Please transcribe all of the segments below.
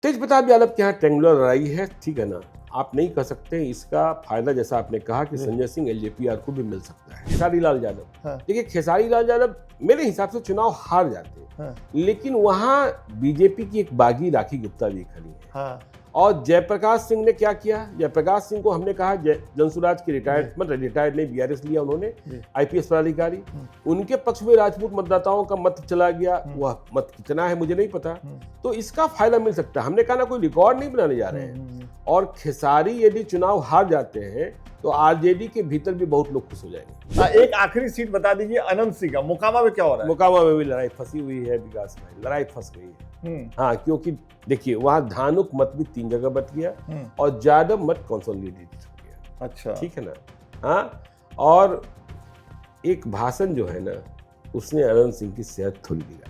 तेज प्रताप यादव के यहाँ ट्रेंगुलर लड़ाई है, ठीक है ना। आप नहीं कह सकते इसका फायदा, जैसा आपने कहा कि संजय सिंह एलजेपीआर को भी मिल सकता है। खेसारी लाल यादव, देखिए खेसारी लाल यादव मेरे हिसाब से चुनाव हार जाते हैं, लेकिन वहां बीजेपी की एक बागी राखी गुप्ता भी खड़ी है। और जयप्रकाश सिंह ने क्या किया? जयप्रकाश सिंह को हमने कहा जनसुराज की रिटायर्ड नहीं, बीआरएस लिया उन्होंने, आईपीएस पदाधिकारी। उनके पक्ष में राजपूत मतदाताओं का मत चला गया, वह मत कितना है मुझे नहीं पता, तो इसका फायदा मिल सकता है। हमने कहा ना कोई रिकॉर्ड नहीं बनाने जा रहे हैं। और खेसारी यदि चुनाव हार जाते हैं तो आरजेडी के भीतर भी बहुत लोग खुश हो जाएंगे। एक आखिरी सीट बता दीजिए, अनंत सिंह का मोकामा में क्या हो रहा है? मोकामा में भी लड़ाई फंसी हुई है विकास भाई, लड़ाई फंस गई है। हाँ, क्योंकि देखिए वहां धानुक मत भी 3 जगह बच गया और यादव मत कंसोलिडेटेड हो गया। अच्छा, ठीक है ना। हाँ, और एक भाषण जो है ना उसने अनंत सिंह की सेहत थोड़ी बिगाड़ी।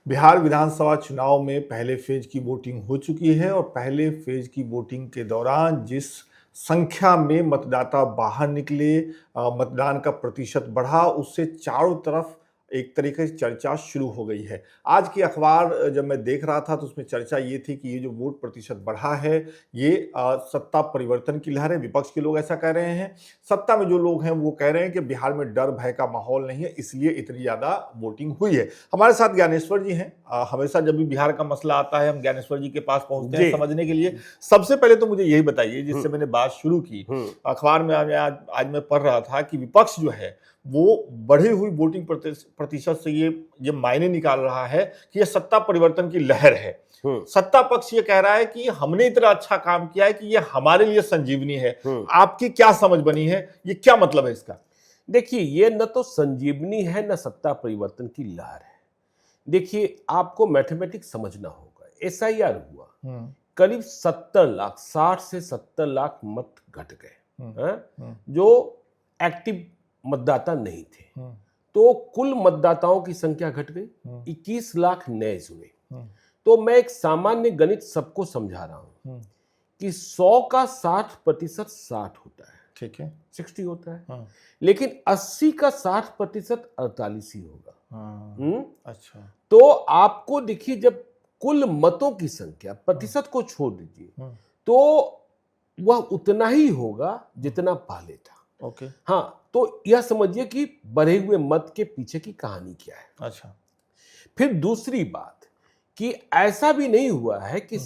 बिहार विधानसभा चुनाव में पहले फेज की वोटिंग हो चुकी है और पहले फेज की वोटिंग के दौरान जिस संख्या में मतदाता बाहर निकले, मतदान का प्रतिशत बढ़ा, उससे चारों तरफ एक तरीके से चर्चा शुरू हो गई है। आज की अखबार जब मैं देख रहा था तो उसमें चर्चा ये थी कि ये जो वोट प्रतिशत बढ़ा है ये सत्ता परिवर्तन की लहर है। विपक्ष के लोग ऐसा कह रहे हैं, सत्ता में जो लोग हैं वो कह रहे हैं कि बिहार में डर भय का माहौल नहीं है, इसलिए इतनी ज्यादा वोटिंग हुई है। हमारे साथ ज्ञानेश्वर जी हैं। हमेशा जब भी बिहार का मसला आता है हम ज्ञानेश्वर जी के पास पहुंचते हैं समझने के लिए। सबसे पहले तो मुझे यही बताइए, जिससे मैंने बात शुरू की, अखबार में आज मैं पढ़ रहा था कि विपक्ष जो है वो बढ़ी हुई वोटिंग प्रतिशत से ये मायने निकाल रहा है कि ये सत्ता परिवर्तन की लहर है। सत्ता पक्ष ये कह रहा है कि हमने इतना अच्छा काम किया है कि ये हमारे लिए संजीवनी है। आपकी क्या समझ बनी है, ये क्या मतलब है इसका? देखिए, ये न तो संजीवनी है न सत्ता परिवर्तन की लहर है। देखिए, आपको मैथमेटिक्स समझना होगा। एसआईआर हुआ, करीब 70 लाख, 60 से 70 लाख मत घट गए जो एक्टिव मतदाता नहीं थे। तो कुल मतदाताओं की संख्या घट गई, 21 लाख नए हुए। तो मैं एक सामान्य गणित सबको समझा रहा हूं कि 100 का 60% 60 होता है, ठीक है, 60 होता है। लेकिन 80 का 60% 48 ही होगा। अच्छा, तो आपको देखिए, जब कुल मतों की संख्या, प्रतिशत को छोड़ दीजिए, तो वह उतना ही होगा जितना पहले था। ओके। हाँ, तो यह समझिए कि बढ़े हुए मत के पीछे की कहानी क्या है। अच्छा, फिर दूसरी बात कि ऐसा भी नहीं हुआ है कि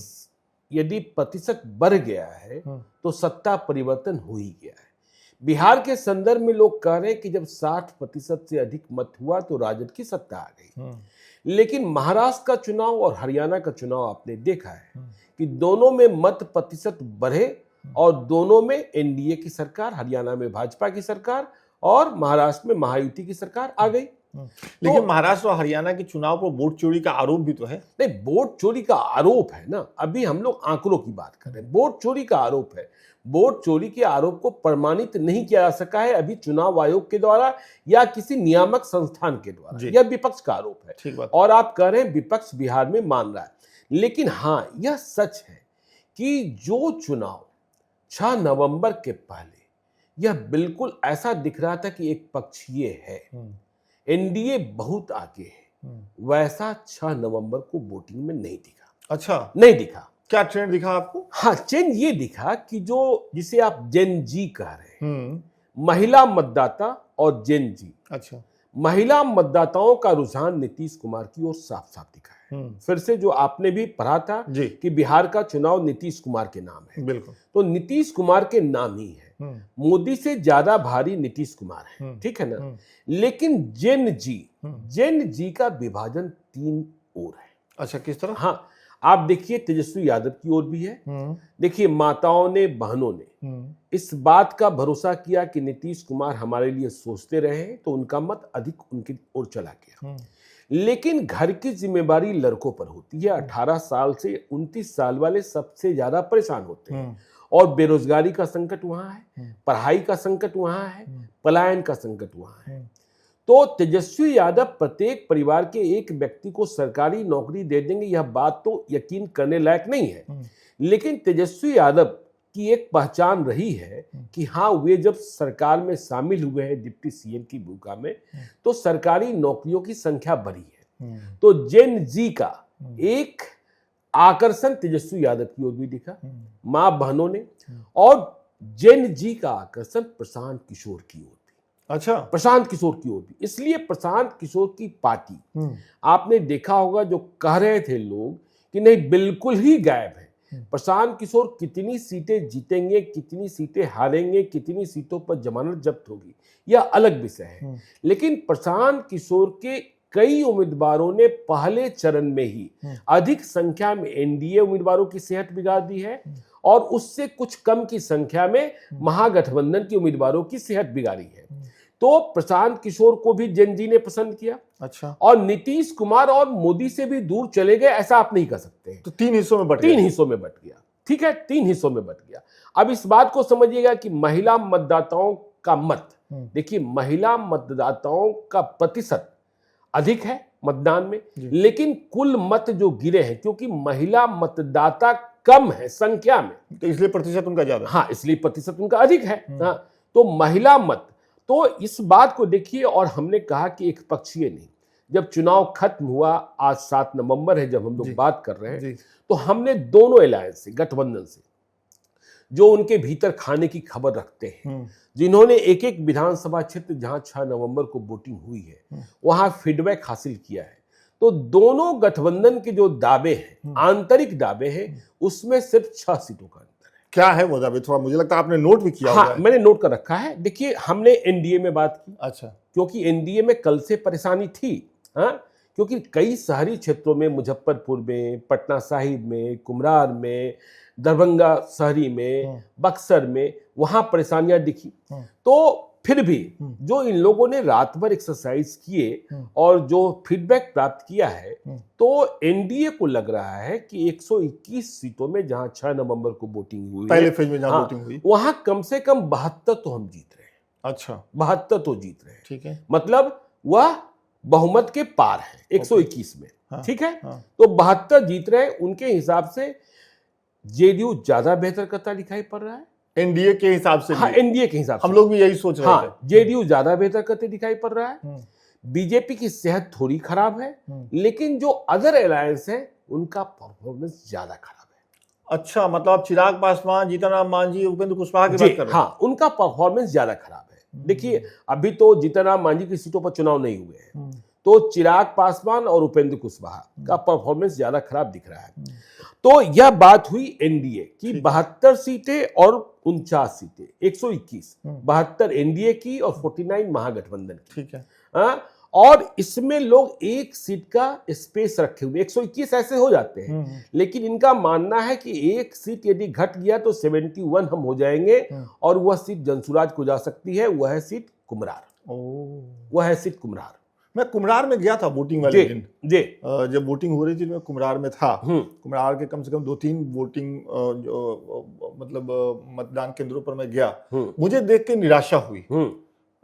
यदि प्रतिशत बढ़ गया है तो सत्ता परिवर्तन हो ही गया है। बिहार के संदर्भ में लोग कह रहे हैं कि जब 60% से अधिक मत हुआ तो राजद की सत्ता आ गई। लेकिन महाराष्ट्र का चुनाव और हरियाणा का चुनाव आपने देखा है कि दोनों में मत प्रतिशत बढ़े और दोनों में एनडीए की सरकार, हरियाणा में भाजपा की सरकार और महाराष्ट्र में महायुति की सरकार आ गई। लेकिन तो महाराष्ट्र और हरियाणा के चुनाव पर वोट चोरी का आरोप भी तो है। नहीं, वोट चोरी का आरोप है ना, अभी हम लोग आंकड़ों की बात कर रहे हैं। वोट चोरी का आरोप है। वोट चोरी के आरोप को प्रमाणित नहीं किया जा सका है अभी चुनाव आयोग के द्वारा या किसी नियामक संस्थान के द्वारा। यह विपक्ष का आरोप है। ठीक बात। और आप कह रहे हैं विपक्ष बिहार में मान रहा है, लेकिन हाँ, यह सच है कि जो चुनाव 6 नवंबर के पहले यह बिल्कुल ऐसा दिख रहा था कि एक पक्ष ये है, एनडीए बहुत आगे है, वैसा 6 नवंबर को वोटिंग में नहीं दिखा। अच्छा, नहीं दिखा। क्या ट्रेंड दिखा आपको? हाँ, ट्रेंड ये दिखा कि जो जिसे आप जेन जी कह रहे हैं, महिला मतदाता और जेन जी। अच्छा, महिला मतदाताओं का रुझान नीतीश कुमार की ओर साफ साफ दिखा है। फिर से जो आपने भी पढ़ा था कि बिहार का चुनाव नीतीश कुमार के नाम है, बिल्कुल, तो नीतीश कुमार के नाम ही है। मोदी से ज्यादा भारी नीतीश कुमार है, ठीक है ना। लेकिन जेन जी का विभाजन 3 ओर है। अच्छा, किस तरह? हाँ, आप देखिए तेजस्वी यादव की ओर भी है। देखिए, माताओं ने, बहनों ने इस बात का भरोसा किया कि नीतीश कुमार हमारे लिए सोचते रहे, तो उनका मत अधिक उनकी ओर चला गया। लेकिन घर की जिम्मेदारी लड़कों पर होती है। 18 साल से 29 साल वाले सबसे ज्यादा परेशान होते हैं और बेरोजगारी का संकट वहां है, पढ़ाई का संकट वहां है, पलायन का संकट वहां है। तो तेजस्वी यादव प्रत्येक परिवार के एक व्यक्ति को सरकारी नौकरी दे देंगे, यह बात तो यकीन करने लायक नहीं है। लेकिन तेजस्वी यादव की एक पहचान रही है कि हाँ, वे जब सरकार में शामिल हुए हैं डिप्टी सीएम की भूमिका में, तो सरकारी नौकरियों की संख्या बढ़ी है। तो जेन जी का एक आकर्षण तेजस्वी यादव की ओर भी दिखा, मां बहनों ने, और जेन जी का आकर्षण प्रशांत किशोर की ओर भी। अच्छा, प्रशांत किशोर की ओर भी, इसलिए प्रशांत किशोर की पार्टी, आपने देखा होगा जो कह रहे थे लोग कि नहीं बिल्कुल ही गायब है, प्रशांत किशोर कितनी सीटें जीतेंगे, कितनी सीटें हारेंगे, कितनी सीटों पर जमानत जब्त होगी, यह अलग विषय है। लेकिन प्रशांत किशोर के कई उम्मीदवारों ने पहले चरण में ही अधिक संख्या में एनडीए उम्मीदवारों की सेहत बिगाड़ दी है, और उससे कुछ कम की संख्या में महागठबंधन के उम्मीदवारों की सेहत बिगाड़ी है। तो प्रशांत किशोर को भी जेन जी ने पसंद किया। अच्छा, और नीतीश कुमार और मोदी से भी दूर चले गए, ऐसा आप नहीं कह सकते। तो तीन हिस्सों में बट गया, ठीक है, 3 हिस्सों में बट गया। अब इस बात को समझिएगा कि महिला मतदाताओं का मत, देखिए महिला मतदाताओं का प्रतिशत अधिक है मतदान में, लेकिन कुल मत जो गिरे हैं, क्योंकि महिला मतदाता कम है संख्या में, तो इसलिए प्रतिशत उनका ज्यादा। हाँ, इसलिए प्रतिशत उनका अधिक है। हाँ, तो महिला मत, तो इस बात को देखिए, और हमने कहा कि एक पक्षीय नहीं। जब चुनाव खत्म हुआ, आज 7 नवंबर है जब हम लोग बात कर रहे हैं, तो हमने दोनों अलायंस से, गठबंधन से, जो उनके भीतर खाने की खबर रखते हैं, जिन्होंने एक एक विधानसभा क्षेत्र जहां 6 नवंबर को वोटिंग हुई है वहां फीडबैक हासिल किया है, तो दोनों गठबंधन के जो दावे हैं, आंतरिक दावे हैं, उसमें सिर्फ 6 सीटों का अंतर है। क्या है वो दावे? थोड़ा मुझे लगता है आपने नोट भी किया। हाँ, मैंने नोट कर रखा है। देखिए, हमने एनडीए में बात की। अच्छा, क्योंकि एनडीए में कल से परेशानी थी। हाँ, क्योंकि कई शहरी क्षेत्रों में, मुजफ्फरपुर में, पटना साहिब में, कुम्हरार में, दरभंगा शहरी में, बक्सर में, वहां परेशानियां दिखी। तो फिर भी जो इन लोगों ने रात भर एक्सरसाइज किए और जो फीडबैक प्राप्त किया है, तो एनडीए को लग रहा है कि 121 सीटों में जहां 6 नवंबर को वोटिंग हुई, पहले फेज में जहां वोटिंग हुई, वहां कम से कम 72 तो हम जीत रहे हैं। अच्छा, 72 तो जीत रहे हैं, ठीक है, मतलब वह बहुमत के पार है 121 में। हाँ, ठीक है, हाँ, तो 72 जीत रहे हैं। उनके हिसाब से जेडीयू ज्यादा बेहतर करता दिखाई पड़ रहा है, एनडीए के हिसाब से। हाँ, एनडीए के हिसाब से हम लोग भी यही सोच रहे थे। जेडीयू ज्यादा बेहतर करते दिखाई पड़ रहा है। बीजेपी की सेहत थोड़ी खराब है, लेकिन जो अदर अलायंस है उनका परफॉर्मेंस ज्यादा खराब है। अच्छा, मतलब आप चिराग पासवान, जीतनराम मांझी, उपेंद्र कुशवाहा की बात कर रहे हैं। हाँ, उनका परफॉर्मेंस ज्यादा खराब है। देखिए, अभी तो जीतनराम मांझी की सीटों पर चुनाव नहीं हुए हैं, तो चिराग पासवान और उपेंद्र कुशवाहा का परफॉर्मेंस ज्यादा खराब दिख रहा है। तो यह बात हुई एनडीए की 72 सीटें और 49 सीटें, 121, 72 एनडीए की और 49 महागठबंधन की। ठीक है, और इसमें लोग एक सीट का स्पेस रखे हुए, 121 ऐसे हो जाते हैं, लेकिन इनका मानना है कि एक सीट यदि घट गया तो 71 हम हो जाएंगे, और वह सीट जनसुराज को जा सकती है, वह है सीट कुम्हरार। वह है सीट कुम्हरार। मैं कुम्हरार में गया था वोटिंग वाले दिन। जब वोटिंग हो रही थी मैं कुम्हरार में था। कुम्हरार के कम से कम 2-3 वोटिंग मतलब मतदान केंद्रों पर मैं गया। मुझे देख के निराशा हुई,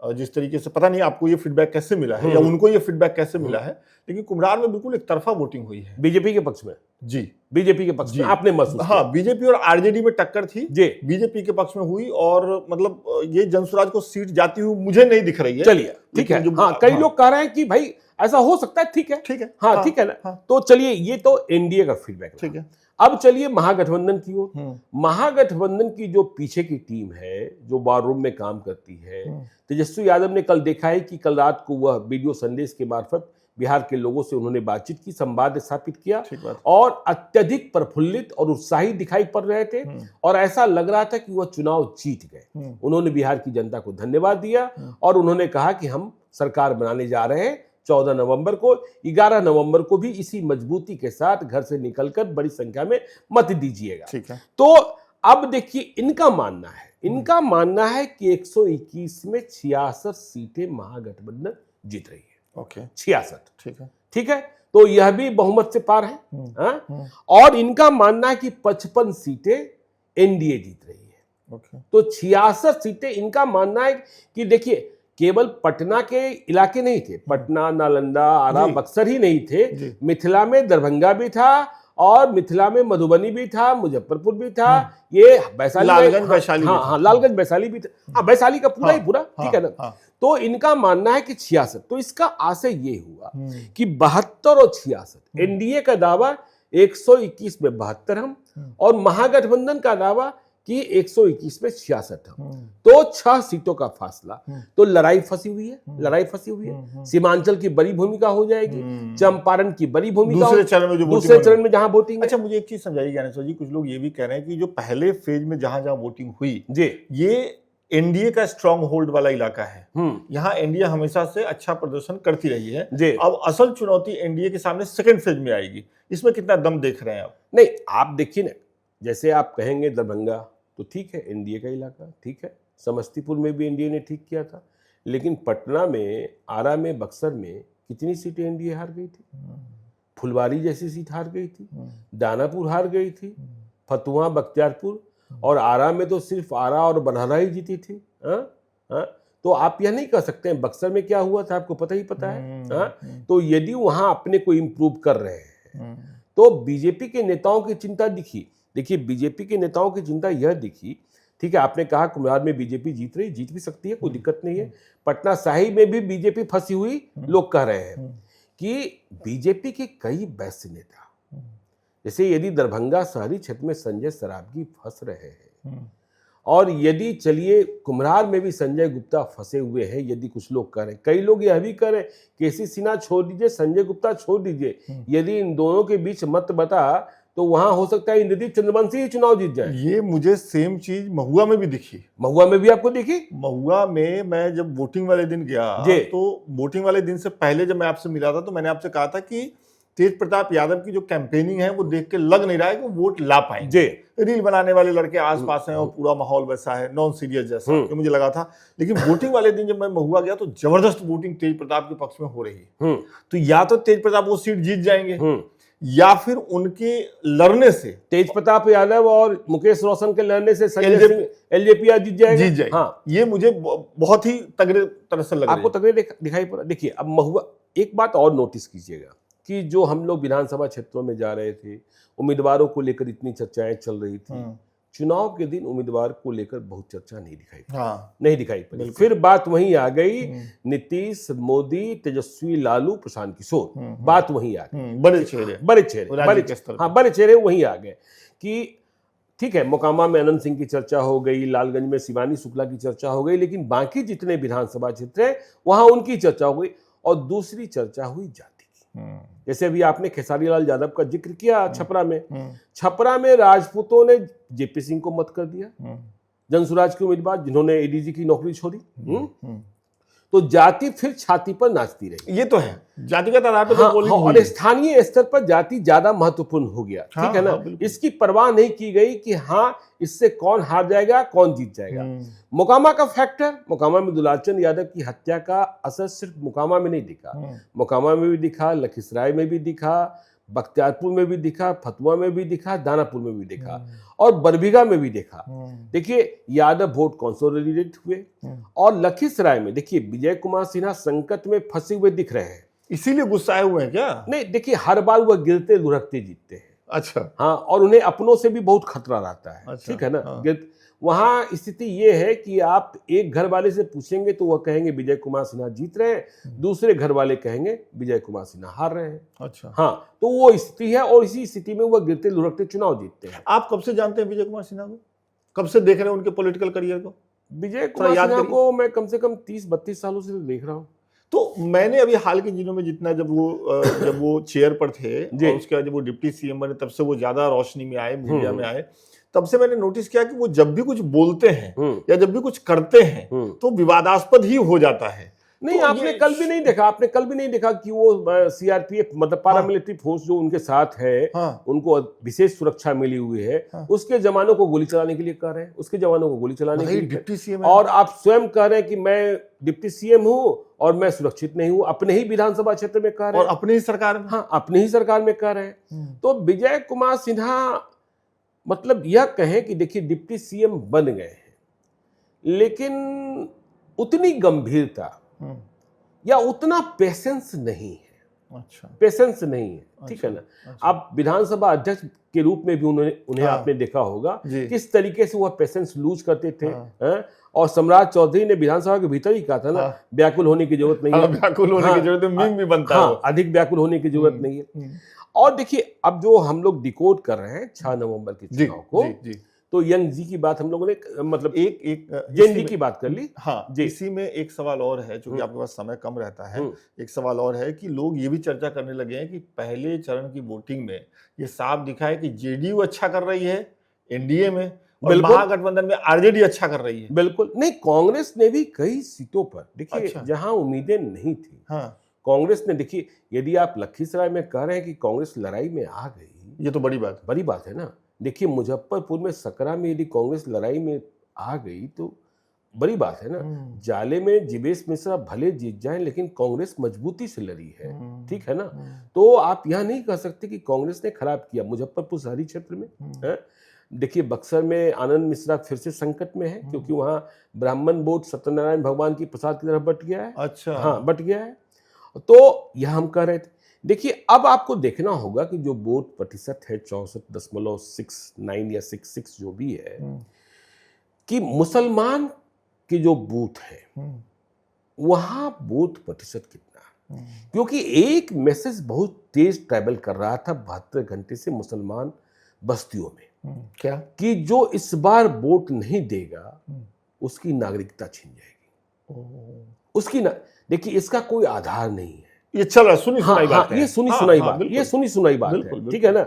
जिस तरीके से, पता नहीं आपको ये फीडबैक कैसे मिला है या उनको ये फीडबैक कैसे मिला है, लेकिन कुम्हरार में बिल्कुल एक तरफा वोटिंग हुई है बीजेपी के पक्ष में। जी, बीजेपी के पक्ष में आपने महसूस? हाँ, बीजेपी और आरजेडी में टक्कर थी जी, बीजेपी के पक्ष में हुई, और मतलब ये जनसुराज को सीट जाती हुई मुझे नहीं दिख रही है। चलिए, ठीक है। हाँ, कई लोग कह रहे हैं कि भाई ऐसा हो सकता है। ठीक है, ठीक है, हाँ, ठीक है ना। तो चलिए, ये तो एनडीए का फीडबैक, ठीक है। अब चलिए महागठबंधन की ओर। महागठबंधन की जो पीछे की टीम है, जो वार रूम में काम करती है, तेजस्वी यादव ने कल देखा है कि कल रात को वह वीडियो संदेश के मार्फत बिहार के लोगों से उन्होंने बातचीत की, संवाद स्थापित किया, और अत्यधिक प्रफुल्लित और उत्साहित दिखाई पड़ रहे थे, और ऐसा लग रहा था कि वह चुनाव जीत गए। उन्होंने बिहार की जनता को धन्यवाद दिया, और उन्होंने कहा कि हम सरकार बनाने जा रहे हैं 14 नवंबर को, 11 नवंबर को भी इसी मजबूती के साथ घर से निकलकर बड़ी संख्या में मत दीजिएगा। ठीक है। तो अब देखिए, इनका मानना है कि 121 में 66 सीटें महागठबंधन जीत रही है। ओके, 66। ठीक है, ठीक है, तो यह भी बहुमत से पार है। और इनका मानना है कि 55 सीटें एनडीए जीत रही है। ओके, तो 66 सीटें इनका मानना है कि देखिए, केवल पटना के इलाके नहीं थे, पटना, नालंदा, आरा, बक्सर ही नहीं थे, मिथिला में दरभंगा भी था, और मिथिला में मधुबनी भी था, मुजफ्फरपुर भी था, ये वैशाली, लालगंज वैशाली, हाँ लालगंज वैशाली भी था, हाँ वैशाली का पूरा ही पूरा, ठीक है ना। तो इनका मानना है कि 66, तो इसका आशय ये हुआ कि 72 और 66, एनडीए का दावा 121 में 72 हम, और महागठबंधन का दावा कि 121 में 66 हम, तो 6 सीटों का फासला। तो लड़ाई फंसी हुई है, सीमांचल की बड़ी भूमिका हो जाएगी, चंपारण की बड़ी भूमिका दूसरे चरण में जहां वोटिंग। अच्छा, मुझे एक चीज समझाइए ज्ञानेश्वर जी, कुछ लोग ये भी कह रहे हैं कि जो पहले फेज में जहां जहां वोटिंग हुई जी, ये एनडीए का स्ट्रांग होल्ड वाला इलाका है, यहाँ एनडीए हमेशा से अच्छा प्रदर्शन करती रही है। अब असल चुनौती एनडीए के सामने सेकंड फेज में आएगी, इसमें कितना दम देख रहे हैं आप? नहीं, आप देखिए ना, जैसे आप कहेंगे दरभंगा तो ठीक है, एनडीए का इलाका, ठीक है, समस्तीपुर में भी एनडीए ने ठीक किया था, लेकिन पटना में, आरा में, बक्सर में कितनी सीटें एनडीए हार गई थी? फुलवारी जैसी सीट हार गई थी, दानापुर हार गई थी, फतुहा, बख्तियारपुर, और आरा में तो सिर्फ आरा और बरहरा ही जीती थी। तो आप यह नहीं कह सकते हैं बक्सर में क्या हुआ था, आपको पता है। तो यदि वहां अपने को इम्प्रूव कर रहे हैं तो बीजेपी के नेताओं की चिंता दिखी। देखिए, बीजेपी के नेताओं की चिंता यह दिखी, ठीक है, आपने कहा कुम्हार में बीजेपी जीत भी सकती है, कोई दिक्कत नहीं है। पटना साहिब में भी बीजेपी फंसी हुई, लोग कह रहे हैं कि बीजेपी के कई वैश्य नेता, जैसे यदि दरभंगा शहरी क्षेत्र में संजय सरावगी फंस रहे हैं, और यदि चलिए कुम्हार में भी संजय गुप्ता फंसे हुए हैं, यदि कुछ लोग कह रहे हैं, कई लोग यह भी कह रहे हैं केसी सिन्हा छोड़ दीजिए, संजय गुप्ता छोड़ दीजिए, यदि इन दोनों के बीच मत बता तो वहां हो सकता है इंद्रदीप चंद्रवंशी ही चुनाव जीत जाए। ये मुझे सेम चीज महुआ में भी दिखी। महुआ में भी आपको दिखी? महुआ में मैं जब वोटिंग वाले दिन गया, तो वोटिंग वाले दिन से पहले जब मैं आपसे मिला था तो मैंने आपसे कहा था कि तेज प्रताप यादव की जो कैंपेनिंग है वो देख के लग नहीं रहा है कि वो वोट ला पाएंगे। रील बनाने वाले लड़के आसपास हैं और पूरा माहौल वैसा है, नॉन सीरियस जैसा जो मुझे लगा था। लेकिन वोटिंग वाले दिन जब मैं महुआ गया तो जबरदस्त वोटिंग तेज प्रताप के पक्ष में हो रही है। तो या तो तेज प्रताप वो सीट जीत जाएंगे, या फिर उनके लड़ने से, तेज प्रताप यादव और मुकेश रोशन के लड़ने से संजय सिंह एलजेपी जीत जाएगा। हाँ, ये मुझे बहुत ही तगड़े तरह से लगा। आपको तगड़े दिखाई पड़ा? देखिए, अब महुआ, एक बात और नोटिस कीजिएगा कि जो हम लोग विधानसभा क्षेत्रों में जा रहे थे, उम्मीदवारों को लेकर इतनी चर्चाएं चल रही थी, चुनाव के दिन उम्मीदवार को लेकर बहुत चर्चा नहीं दिखाई पड़ी। फिर बात वहीं आ गई, नीतीश, मोदी, तेजस्वी, लालू, प्रशांत किशोर, बात वहीं आ गई। बड़े चेहरे वहीं आ गए कि ठीक है, मोकामा में अनंत सिंह की चर्चा हो गई, लालगंज में शिवानी शुक्ला की चर्चा हो गई, लेकिन बाकी जितने विधानसभा क्षेत्र हैं वहां उनकी चर्चा हो गई। और दूसरी चर्चा हुई जाति की। जैसे अभी आपने खेसारी लाल यादव का जिक्र किया, छपरा में राजपूतों ने जेपी सिंह को मत कर दिया, जनसुराज के उम्मीदवार जिन्होंने एडीजी की नौकरी छोड़ी। तो जाति फिर छाती पर नाचती रही। ये तो है, जातिगत आधार पर और स्थानीय स्तर पर जाति ज्यादा महत्वपूर्ण हो गया। ठीक है ना, इसकी परवाह नहीं की गई कि हाँ इससे कौन हार जाएगा, कौन जीत जाएगा। मोकामा का फैक्टर, मोकामा में दुलालचंद यादव की हत्या का असर सिर्फ मोकामा में नहीं दिखा, मोकामा में भी दिखा, लखीसराय में भी दिखा, बख्तियारपुर में भी दिखा, फतुहा में भी दिखा, दानापुर में भी दिखा, और बरबीघा में भी देखा। देखिए, यादव वोट कंसोलिडेट हुए। और लखीसराय में देखिए, विजय कुमार सिन्हा संकट में फंसे हुए दिख रहे हैं। इसीलिए गुस्साए हुए हैं क्या? नहीं, देखिए, हर बार वह गिरते लुढ़कते जीतते हैं। अच्छा। हाँ, और उन्हें अपनों से भी बहुत खतरा रहता है। अच्छा, ठीक है ना। हाँ। वहां स्थिति ये है कि आप एक घर वाले से पूछेंगे तो वह कहेंगे विजय कुमार सिन्हा जीत रहे हैं, दूसरे घर वाले कहेंगे विजय कुमार सिन्हा हार रहे हैं। अच्छा। हाँ, तो वो स्थिति है, और इसी स्थिति में वह गिरते लुढ़कते चुनाव जीतते हैं। आप कब से जानते हैं विजय कुमार सिन्हा को? कब से देख रहे हैं उनके पॉलिटिकल करियर को? विजय कुमार सिन्हा को मैं कम से कम 30-32 सालों से देख रहा हूँ। तो मैंने अभी हाल के दिनों में जितना, जब वो चेयर पर थे और उसके बाद जब वो डिप्टी सीएम बने, तब से वो ज्यादा रोशनी में आए, मीडिया में आए, तब से मैंने नोटिस किया कि वो जब भी कुछ बोलते हैं या जब भी कुछ करते हैं तो विवादास्पद ही हो जाता है। नहीं, तो आपने कल भी नहीं देखा कि वो सीआरपीएफ मतलब पारामिलिट्री फोर्स जो उनके साथ है, उनको विशेष सुरक्षा मिली हुई है, उसके जवानों को गोली चलाने के लिए कह रहे हैं, उसके जवानों को गोली चलाने के लिए डिप्टी सीएम। और आप स्वयं कह रहे हैं कि मैं डिप्टी सीएम हूं और मैं सुरक्षित नहीं हूं, अपने ही विधानसभा क्षेत्र में कह रहे हैं, और अपनी ही सरकार में। हाँ, अपनी ही सरकार में कह रहे हैं। तो विजय कुमार सिन्हा मतलब यह कहें कि देखिए डिप्टी सीएम बन गए हैं, लेकिन उतनी गंभीरता या उतना पेशेंस नहीं है। अच्छा, पेशेंस नहीं है, ठीक है ना। अब विधानसभा अध्यक्ष के रूप में भी उन्हें आपने देखा होगा किस तरीके से वह पेशेंस लूज करते थे। और सम्राट चौधरी ने विधानसभा के भीतर ही कहा था ना, व्याकुल होने की जरूरत नहीं है, व्याकुल होने की जरूरत है, मीम भी बनता है, अधिक व्याकुल होने की जरूरत नहीं है। और देखिए अब जो हम लोग डिकोड कर रहे हैं 6 नवंबर के चुनाव को, तो यंग जी की बात हम लोगों ने मतलब एक जेन जी की बात कर ली। हाँ, इसी में एक सवाल और है, चूंकि आपके पास समय कम रहता है, एक सवाल और है कि लोग ये भी चर्चा करने लगे हैं कि पहले चरण की वोटिंग में ये साफ दिखा है कि जेडीयू अच्छा कर रही है एनडीए में, और महागठबंधन में आरजेडी अच्छा कर रही है। बिल्कुल नहीं, कांग्रेस ने भी कई सीटों पर देखिए जहां उम्मीदें नहीं थी, कांग्रेस ने, देखिए यदि आप लखीसराय में कह रहे हैं कि कांग्रेस लड़ाई में आ गई, ये तो बड़ी बात है ना। देखिए मुजफ्फरपुर में सकरा में यदि कांग्रेस लड़ाई में आ गई तो बड़ी बात है ना। जाले में जीवेश मिश्रा भले जीत जाएं, लेकिन कांग्रेस मजबूती से लड़ी है, ठीक है ना। तो आप यह नहीं कह सकते कि कांग्रेस ने खराब किया मुजफ्फरपुर शहरी क्षेत्र में। देखिए बक्सर में आनंद मिश्रा फिर से संकट में है, क्योंकि वहां ब्राह्मण वोट सत्यनारायण भगवान की प्रसाद की तरफ बट गया है। अच्छा, हाँ, बट गया है। तो यह हम कह रहे थे। देखिए अब आपको देखना होगा कि जो वोट प्रतिशत है 64.69 या 66 जो भी है, कि मुसलमान के जो बूथ है वहां वोट प्रतिशत कितना, क्योंकि एक मैसेज बहुत तेज ट्रैवल कर रहा था 72 घंटे से मुसलमान बस्तियों में, क्या कि जो इस बार वोट नहीं देगा उसकी नागरिकता छिन जाएगी, उसकी देखिए इसका कोई आधार नहीं है, ये चल रहा सुनी सुनाई बात है, ये सुनी सुनाई बात है, ठीक है ना।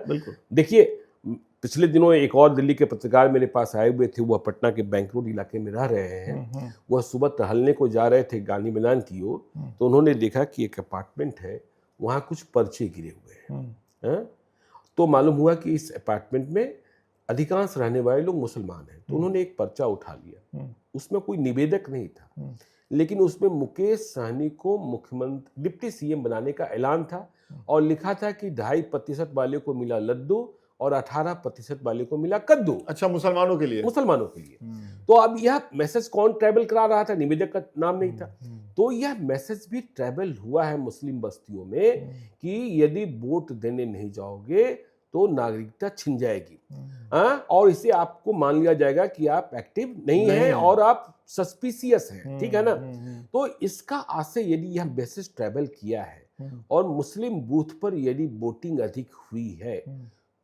देखिए पिछले दिनों एक और दिल्ली के पत्रकार मेरे पास आए हुए थे, वह पटना के बैंक रोड इलाके में रह रहे हैं। वह सुबह टहलने को जा रहे थे गांधी मैदान की ओर, तो उन्होंने देखा कि एक अपार्टमेंट है, वहां कुछ पर्चे गिरे हुए हैं। तो मालूम हुआ कि इस अपार्टमेंट में अधिकांश रहने वाले लोग मुसलमान हैं। तो उन्होंने एक पर्चा उठा लिया, उसमें कोई निवेदक नहीं था, लेकिन उसमें मुकेश सहनी को मुख्यमंत्री डिप्टी सीएम बनाने का ऐलान था, और लिखा था कि 2.5% वाले को मिला लड्डू और 18% वाले को मिला कद्दू। अच्छा, मुसलमानों के लिए तो अब यह मैसेज कौन ट्रैवल करा रहा था, निवेदक का नाम नहीं था। तो यह मैसेज भी ट्रैवल हुआ है मुस्लिम बस्तियों में कि यदि वोट देने नहीं जाओगे तो नागरिकता छिन जाएगी, और इसे आपको मान लिया जाएगा कि आप एक्टिव नहीं हैं और आप सस्पिशियस हैं, ठीक है ना। तो इसका आशय यदि यह मैसेज ट्रैवल किया है और मुस्लिम बूथ पर यदि वोटिंग अधिक हुई है,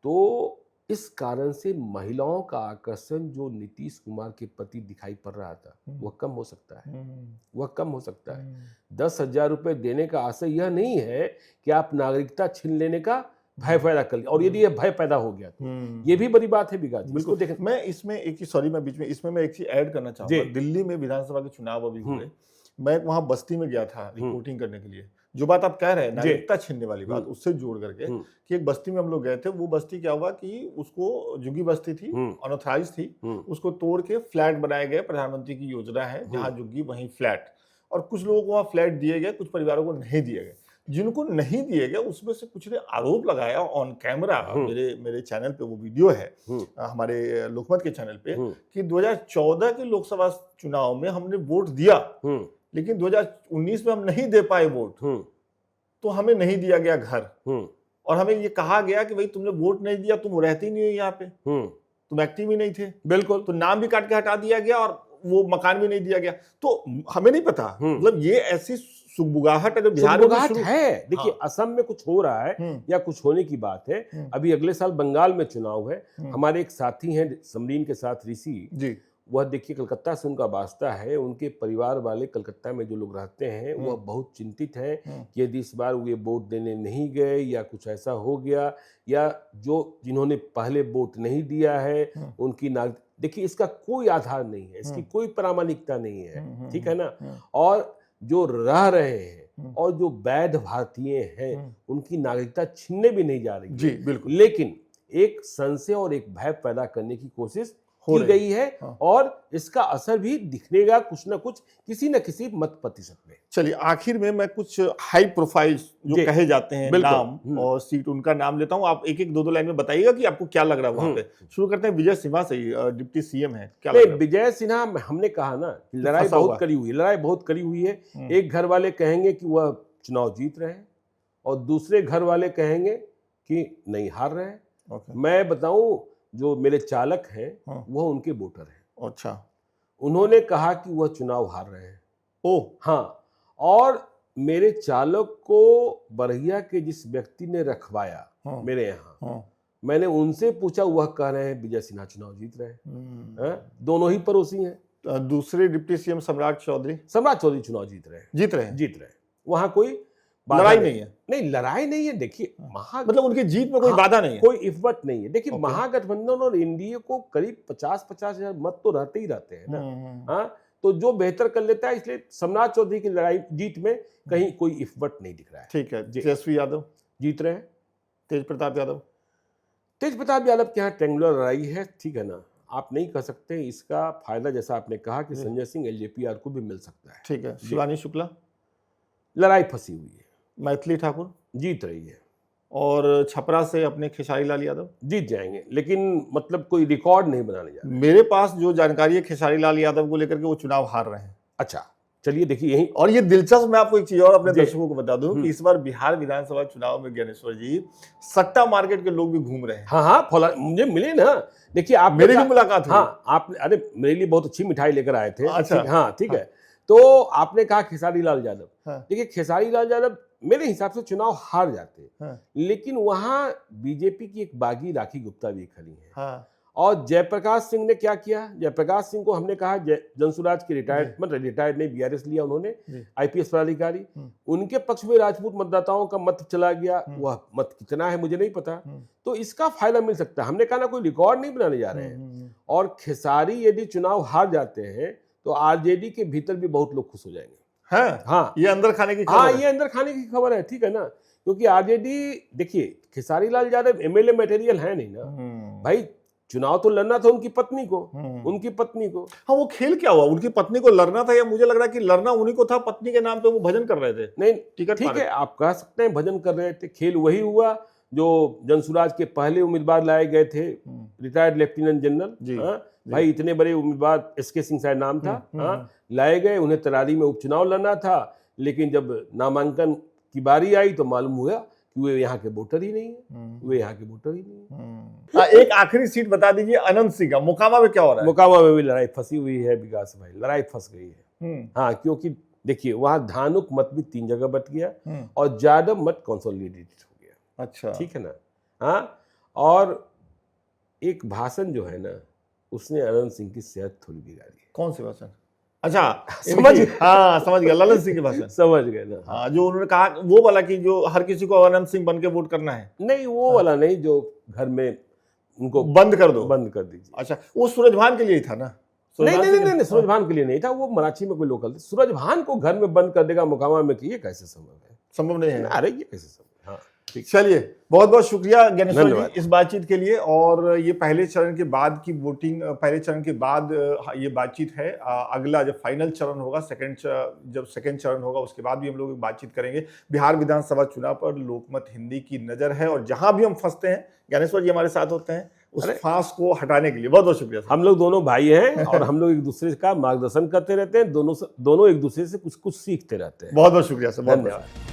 तो इस कारण से महिलाओं का आकर्षण जो नीतीश कुमार के प्रति दिखाई पड़ रहा था वह कम हो सकता है। 10,000 रुपए देने का आशय यह नहीं है कि आप नागरिकता छीन लेने का भय पैदा कर लिया, और यदि यह भय पैदा हो गया तो ये भी बड़ी बात है विकास। बिल्कुल देखें, मैं इसमें एक चीज, सॉरी मैं बीच में, इसमें मैं एक चीज ऐड करना चाहूंगा। दिल्ली में विधानसभा के चुनाव अभी हुए, मैं वहां बस्ती में गया था रिपोर्टिंग करने के लिए। जो बात आप कह रहे हैं नागरिकता छीनने वाली बात, उससे जोड़ करके कि एक बस्ती में हम लोग गए थे। वो बस्ती क्या हुआ कि उसको जुग्गी बस्ती थी, अनऑथराइज थी, उसको तोड़ के फ्लैट बनाए गए। प्रधानमंत्री की योजना है जहां जुग्गी वहीं फ्लैट, और कुछ लोगों को वहां फ्लैट दिए गए, कुछ परिवारों को नहीं दिए गए। जिनको नहीं दिए गए उसमें से कुछ ने आरोप लगाया ऑन कैमरा, मेरे चैनल पे वो वीडियो है, हमारे लोकमत के चैनल पे, कि 2014 के लोकसभा चुनाव में हमने वोट दिया, लेकिन 2019 में हम नहीं दे पाए वोट, तो हमें नहीं दिया गया घर, और हमें ये कहा गया कि भाई तुमने वोट नहीं दिया, तुम रहते ही नहीं हो यहाँ पे, तुम एक्टिव ही नहीं थे। बिल्कुल, तो नाम भी काट के हटा दिया गया और वो मकान भी नहीं दिया गया। तो हमें नहीं पता, मतलब ये ऐसी सुगबुगाहट है जो बिहार में है। देखिए असम में कुछ हो रहा है या कुछ होने की बात है। अभी अगले साल बंगाल में चुनाव है। हमारे एक साथी हैं समरीन के साथ ऋषि जी, वह देखिए कलकत्ता से उनका वास्ता है। उनके परिवार वाले कलकत्ता में जो लोग रहते हैं वह बहुत चिंतित हैं कि यदि इस बार वे वोट देने नहीं गए या कुछ ऐसा हो गया, या जो जिन्होंने पहले वोट नहीं दिया है उनकी देखिए इसका कोई आधार नहीं है, इसकी कोई प्रामाणिकता नहीं है, ठीक है ना। और जो रह रहे हैं और जो वैध भारतीय हैं उनकी नागरिकता छीनने भी नहीं जा रही जी, बिल्कुल। लेकिन एक संशय और एक भय पैदा करने की कोशिश की गई है, और इसका असर भी दिखनेगा कुछ ना कुछ किसी न किसी मत प्रतिशत में। चलिए आखिर में मैं कुछ हाई प्रोफाइल जो कहे जाते हैं नाम और सीट, उनका नाम लेता हूं। आप एक एक दो लाइन में बताइएगा कि आपको क्या लग रहा है वहां पे। शुरू करते हैं विजय सिन्हा से, डिप्टी सीएम है, क्या लग रहा है? विजय सिन्हा, हमने कहा ना लड़ाई बहुत करी हुई है। एक घर वाले कहेंगे कि वह चुनाव जीत रहे हैं और दूसरे घर वाले कहेंगे कि नहीं हार रहे हैं। ओके। मैं बताऊं, जो मेरे चालक हैं हाँ। वह उनके वोटर हैं। अच्छा। उन्होंने कहा कि वह चुनाव हार रहे हैं। ओह। हाँ, और मेरे चालक को बरहिया के जिस व्यक्ति ने रखवाया हाँ। मेरे यहाँ, हाँ। मैंने उनसे पूछा, वह कह रहे हैं विजय सिन्हा चुनाव जीत रहे हैं। दोनों ही पड़ोसी हैं। दूसरे डिप्टी सीएम सम्राट चौधरी चुनाव जीत रहे हैं। जीत रहे हैं। वहां कोई बाधा लड़ाई नहीं है। नहीं, लड़ाई नहीं है। देखिए मतलब उनकी जीत में कोई बाधा नहीं है, कोई इफ्वट नहीं है। देखिए ओके। महागठबंधन और एनडीए को करीब 50-50 हजार मत तो रहते ही रहते हैं ना। हाँ, तो जो बेहतर कर लेता है, इसलिए सम्राट चौधरी की लड़ाई जीत में कहीं कोई इफ्वट नहीं दिख रहा है। ठीक है। तेजस्वी यादव जीत रहे हैं। तेज प्रताप यादव के यहाँ ट्रेंगुलर लड़ाई है, ठीक है ना। आप नहीं कह सकते, इसका फायदा जैसा आपने कहा कि संजय सिंह एलजेपीआर को भी मिल सकता है। ठीक है। शिवानी शुक्ला लड़ाई फंसी हुई है। मैथिली ठाकुर जीत रही है। और छपरा से अपने खेसारी लाल यादव जीत जाएंगे, लेकिन मतलब कोई रिकॉर्ड नहीं बनाने जा रहे। मेरे पास जो जानकारी है खेसारी लाल यादव को लेकर के वो चुनाव हार रहे हैं। अच्छा, चलिए देखिए यही। और ये दिलचस्प, मैं आपको एक चीज और अपने दर्शकों को बता दूं कि इस बार बिहार विधानसभा चुनाव में ज्ञानेश्वर जी सट्टा मार्केट के लोग भी घूम रहे हैं। हाँ, मुझे मिले ना। देखिए आप मेरी भी मुलाकात हुई। हाँ, आपने, अरे मेरे लिए बहुत अच्छी मिठाई लेकर आए थे। अच्छा। हाँ, ठीक है। तो आपने कहा खेसारी लाल यादव। हाँ। देखिए खेसारी लाल यादव मेरे हिसाब से चुनाव हार जाते। हाँ। लेकिन वहां बीजेपी की एक बागी राखी गुप्ता भी खड़ी है। हाँ। और जयप्रकाश सिंह ने क्या किया? जयप्रकाश सिंह को हमने कहा जनसुराज के रिटायर्ड नहीं, बीआरएस लिया उन्होंने, आईपीएस पदाधिकारी। उनके पक्ष में राजपूत मतदाताओं का मत चला गया। वह मत कितना है मुझे नहीं पता। तो इसका फायदा मिल सकता है। हमने कहा ना, कोई रिकॉर्ड नहीं बनाने जा रहे हैं। और खेसारी यदि चुनाव हार जाते हैं तो आरजेडी के भीतर भी बहुत लोग खुश हो जाएंगे। हाँ, ये अंदर खाने की खबर हाँ, है। ये अंदर खाने की खबर है, ठीक है ना। क्योंकि आरजेडी, देखिए खेसारी लाल यादव एमएलए मटेरियल है नहीं ना भाई। चुनाव तो लड़ना था उनकी पत्नी को। हाँ, वो खेल क्या हुआ? उनकी पत्नी को लड़ना था, या मुझे लग रहा है कि लड़ना उन्हीं को था, पत्नी के नाम पे वो भजन कर रहे थे। नहीं, टिकट ठीक है, आप कह सकते हैं भजन कर रहे थे। खेल वही हुआ जो जनसुराज के पहले उम्मीदवार लाए गए थे, रिटायर्ड लेफ्टिनेंट जनरल। भाई इतने बड़े उम्मीदवार, एसके सिंह शायद नाम था, लाए गए। उन्हें तरारी में उपचुनाव लड़ना था, लेकिन जब नामांकन की बारी आई तो मालूम हुआ कि वे यहाँ के वोटर ही नहीं है। एक आखिरी सीट बता दीजिए, अनंत सिंह का मोकामा में क्या हो रहा है? मोकामा में भी लड़ाई फंसी हुई है विकास भाई, लड़ाई फंस गई है। हाँ, क्योंकि देखिए वहां धानुक मत भी 3 जगह बट गया और यादव मत कंसोलिडेटेड हो गया। अच्छा, ठीक है ना। हाँ, और एक भाषण जो है ना, उसने अनंत सिंह की सेहत थोड़ी बिगाड़ी। कौन सी भाषण? अच्छा, समझ गया, ललन सिंह की भाषण। समझ गए ना। हाँ, जो उन्होंने कहा वो वाला कि जो हर किसी को अनंत सिंह बन के वोट करना है। नहीं, वो वाला नहीं, जो घर में उनको बंद कर दो, बंद कर दीजिए। अच्छा, वो सूरजभान के लिए ही था ना? नहीं, सूरजभान के लिए नहीं था, वो मराठी में कोई लोकल थे। सूरजभान को घर में बंद कर देगा मोकामा में, कि ये कैसे संभव है? संभव नहीं है। अरे ये कैसे संभव? हाँ, चलिए, बहुत बहुत शुक्रिया ज्ञानेश्वर जी इस बातचीत के लिए। और ये पहले चरण के बाद की वोटिंग, पहले चरण के बाद ये बातचीत है। अगला जब फाइनल चरण होगा, जब सेकंड चरण होगा, उसके बाद भी हम लोग बातचीत करेंगे। बिहार विधानसभा चुनाव पर लोकमत हिंदी की नजर है, और जहां भी हम फंसते हैं ज्ञानेश्वर जी हमारे साथ होते हैं उस फांस को हटाने के लिए। बहुत बहुत शुक्रिया। हम लोग दोनों भाई हैं और हम लोग एक दूसरे का मार्गदर्शन करते रहते हैं, दोनों एक दूसरे से कुछ सीखते रहते हैं। बहुत बहुत शुक्रिया सर, धन्यवाद।